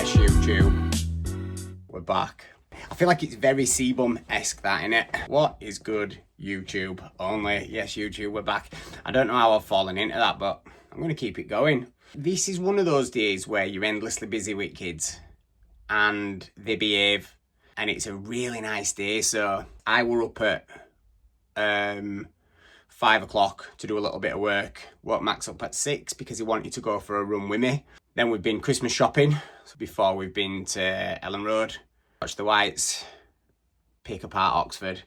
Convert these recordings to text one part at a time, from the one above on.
Yes, YouTube. We're back. I feel like it's very Sebum-esque, that, innit? What is good, YouTube? Only, yes, YouTube, we're back. I don't know how I've fallen into that, but I'm going to keep it going. This is one of those days where you're endlessly busy with kids and they behave, and it's a really nice day. So I were up at 5 o'clock to do a little bit of work. Woke Max up at 6 because he wanted to go for a run with me. Then we've been Christmas shopping. So before we've been to Ellen Road, watch the Whites, pick apart Oxford.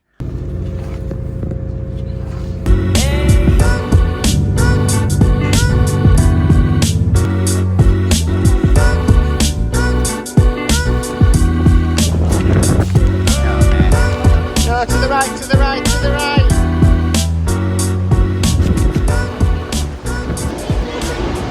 No, to the right, to the right, to the right.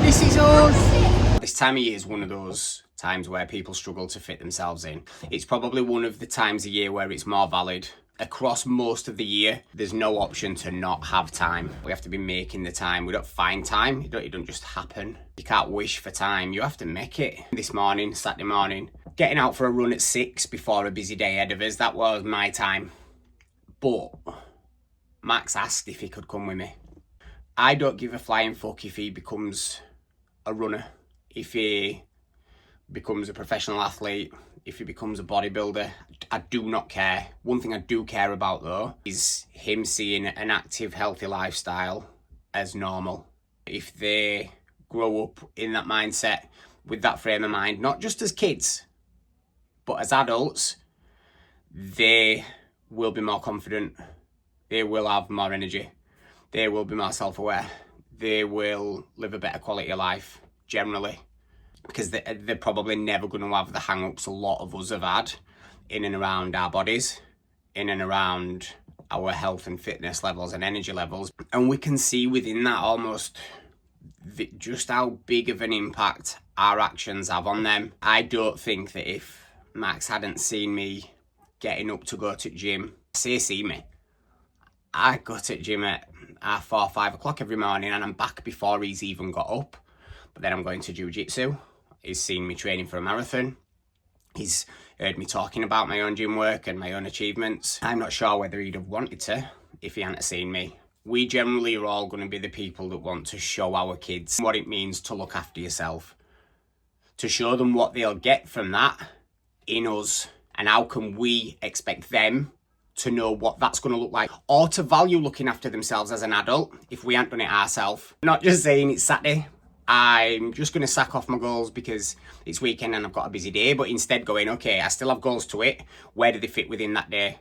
This is us. This time of year is one of those times where people struggle to fit themselves in. It's probably one of the times a year where it's more valid. Across most of the year, there's no option to not have time. We have to be making the time. We don't find time. It don't just happen. You can't wish for time. You have to make it. This morning, Saturday morning, getting out for a run at 6 before a busy day ahead of us, that was my time. But Max asked if he could come with me. I don't give a flying fuck if he becomes a runner, if he becomes a professional athlete, if he becomes a bodybuilder. I do not care. One thing I do care about though is him seeing an active, healthy lifestyle as normal. If they grow up in that mindset, with that frame of mind, not just as kids, but as adults, they will be more confident. They will have more energy. They will be more self-aware. They will live a better quality of life, generally. Because they're probably never going to have the hang-ups a lot of us have had in and around our bodies, in and around our health and fitness levels and energy levels. And we can see within that almost just how big of an impact our actions have on them. I don't think that if Max hadn't seen me getting up to go to gym, see me, I go to gym at 4, 5 o'clock every morning and I'm back before he's even got up. But then I'm going to jiu-jitsu. He's seen me training for a marathon. He's heard me talking about my own gym work and my own achievements. I'm not sure whether he'd have wanted to if he hadn't seen me. We generally are all going to be the people that want to show our kids what it means to look after yourself, to show them what they'll get from that in us, and how can we expect them to know what that's going to look like, or to value looking after themselves as an adult if we haven't done it ourselves. Not just saying it's Saturday, I'm just going to sack off my goals because it's weekend and I've got a busy day, but instead going, okay, I still have goals to it. Where do they fit within that day?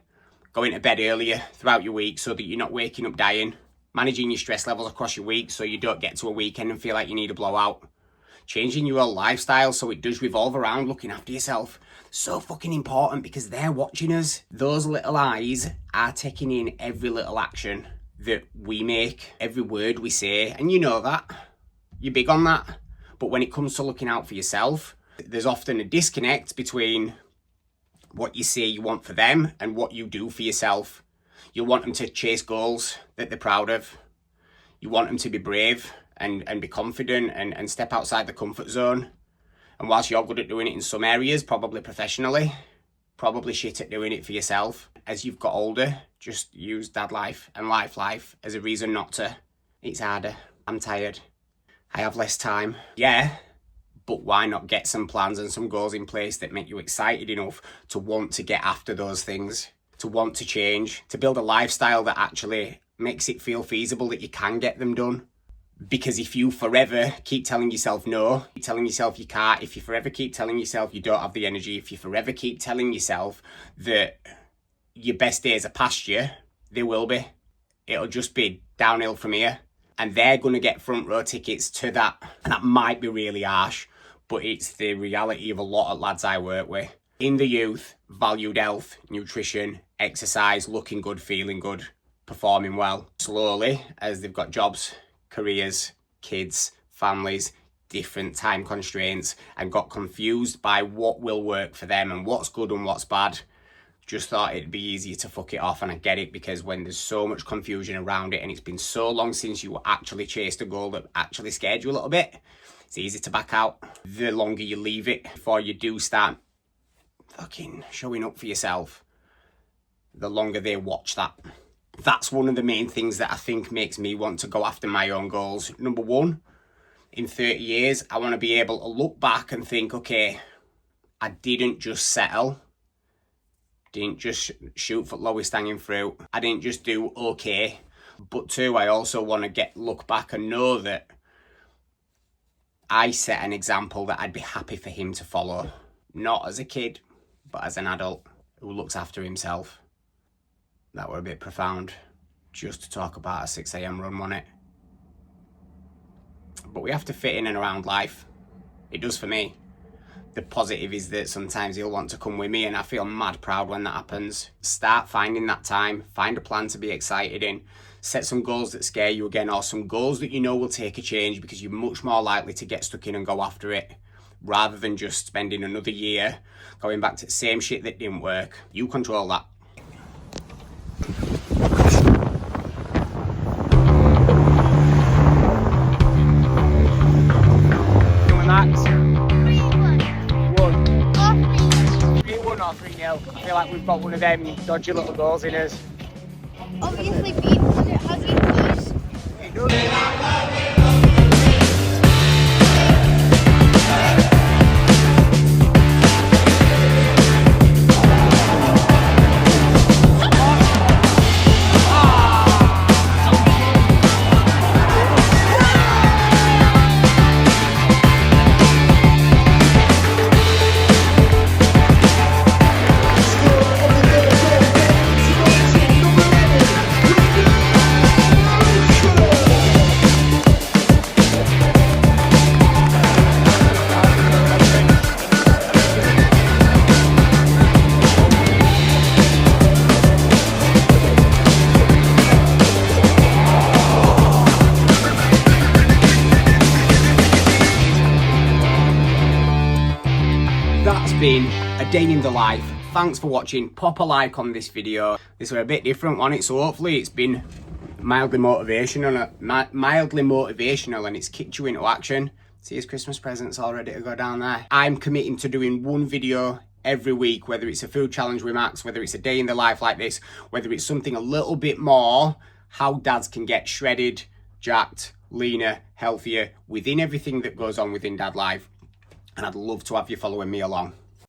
Going to bed earlier throughout your week so that you're not waking up dying. Managing your stress levels across your week so you don't get to a weekend and feel like you need a blowout. Changing your whole lifestyle so it does revolve around looking after yourself. So fucking important because they're watching us. Those little eyes are taking in every little action that we make, every word we say, and you know that. You're big on that. But when it comes to looking out for yourself, there's often a disconnect between what you say you want for them and what you do for yourself. You want them to chase goals that they're proud of. You want them to be brave and be confident and step outside the comfort zone. And whilst you're good at doing it in some areas, probably professionally, probably shit at doing it for yourself. As you've got older, just use dad life and life as a reason not to. It's harder. I'm tired. I have less time. Yeah, but why not get some plans and some goals in place that make you excited enough to want to get after those things, to want to change, to build a lifestyle that actually makes it feel feasible that you can get them done. Because if you forever keep telling yourself no, keep telling yourself you can't, if you forever keep telling yourself you don't have the energy, if you forever keep telling yourself that your best days are past you, they will be. It'll just be downhill from here. And they're going to get front row tickets to that. And that might be really harsh, but it's the reality of a lot of lads I work with. In the youth, valued health, nutrition, exercise, looking good, feeling good, performing well. Slowly, as they've got jobs, careers, kids, families, different time constraints, and got confused by what will work for them and what's good and what's bad. Just thought it'd be easier to fuck it off, and I get it because when there's so much confusion around it and it's been so long since you actually chased a goal that actually scared you a little bit, It's easy to back out. The longer you leave it before you do start fucking showing up for yourself, the longer they watch that. That's one of the main things that I think makes me want to go after my own goals. Number one, in 30 years, I want to be able to look back and think, okay, I didn't just settle. Didn't just shoot for lowest hanging fruit. I didn't just do okay. But two, I also want to look back and know that I set an example that I'd be happy for him to follow. Not as a kid, but as an adult who looks after himself. That were a bit profound, just to talk about a 6 a.m. run, wasn't it? But we have to fit in and around life. It does for me. The positive is that sometimes he'll want to come with me, and I feel mad proud when that happens. Start finding that time, find a plan to be excited in, set some goals that scare you again, or some goals that you know will take a change, because you're much more likely to get stuck in and go after it, rather than just spending another year going back to the same shit that didn't work. You control that. Max? 3-1. 3-1 or 3-0. I feel like we've got one of them dodgy little goals in us. Obviously, beat because it has you lose. It does. That's been a day in the life. Thanks for watching. Pop a like on this video. This was a bit different, wasn't it? So hopefully it's been mildly motivational and it's kicked you into action. See his Christmas presents all ready to go down there. I'm committing to doing one video every week, whether it's a food challenge with Max, whether it's a day in the life like this, whether it's something a little bit more, how dads can get shredded, jacked, leaner, healthier within everything that goes on within dad life. And I'd love to have you following me along.